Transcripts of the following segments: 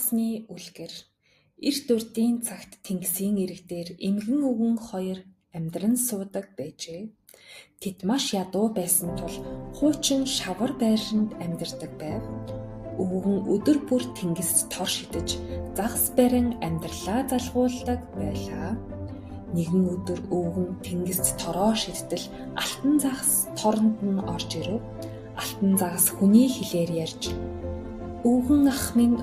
Сны үлгэр эрт урдын цагт тэнгисийн ирэг дээр эмгэн өвгөн хоёр амьдран суудаг байжээ. Тэд маш ядуу байсан тул хуучин шавар байранд амьдардаг байв. Өвгөн өдөр бүр тэнгист тор шидэж загас барин амьдралаа залгуулдаг байлаа. Нэгэн өдөр өвгөн тэнгист тороо шидтэл алтан загас торнд нь орж ирэв. Алтан загас хүний хэлээр ярьж "Өвгөн ах минь,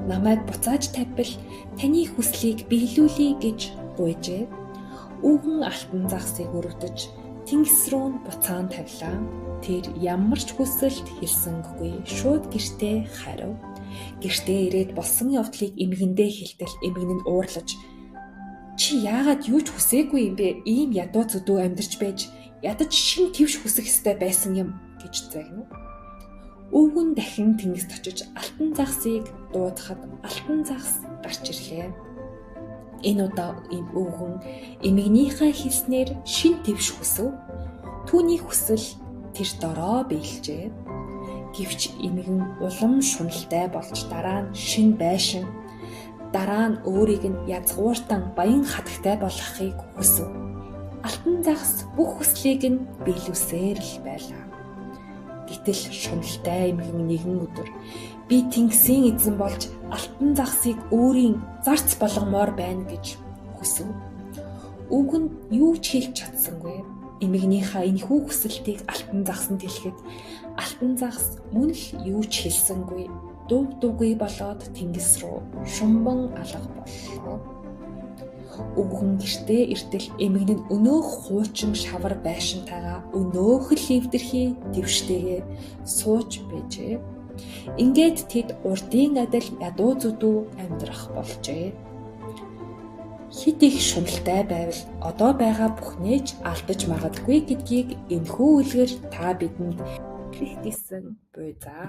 намайг буцааж тавьбал таны хүслийг биелүүлье" гэж гуйжээ. Өвгөн алтан загсыг өргөдөж тэнгис рүү буцаан тавилаа. Тэр ямар ч хүсэлт хэлсэнгүй шууд гэртээ харив. Гэртээ ирээд болсон явдлыг эмгэндээ хэлтэл эмгэн нь уурлаж "Чи яагаад юу ч хүсээгүй юм бэ? Ийм ядуу зүдүү амьдарч байж ядаж шин твш хүсэх ёстой байсан юм" гэж загнав. Өвгөн дахин тэнгист очиж алтан загсыг дуудахад алтан загас гарч ирлээ. Энэ удаа өвгөн эмгэнийхээ хэлснээр шин твш хүсв. Түүний хүсэл тэр дороо биелжээ. Гэвч эмгэн улам шуналтай болж дараа нь шин байшин, дараа нь өөрийг нь язгууртан баян хатагтай болгохыг хүсв. Алтан загас бүх хүслийг нь биелүүлсээр л байлаа. Гэтэл шуналтай эмгэн нэгэн өдөр "Би тэнгисийн эзэн болж алтан загсыг өөрийн зарц болгомоор байна" гэж хүсв. Өвгөн юу ч хэлж чадсангүй. Эмгэнийхээ энэхүү хүсэлтийг алтан загсанд хэлэхэд алтан загас мөн л юу ч хэлсэнгүй дув дувгүй болоод тэнгис рүү шумбан алга боллоо. Өвгөн гэртээ иртэл эмгэн нь өнөөх хуучин шавар байшинтайгаа өнөөх л эвдэрхий твштэйгээ сууж байжээ. Ингээд тэд урдын адил ядуу зүдүү амьдрах болжээ. Хит их шуналтай байвал одоо байгаа бүхнээ ч алдаж магадгүй гэдгийг энэхүү үлгэр та бидэнд хэлэх гэсэн буй заа.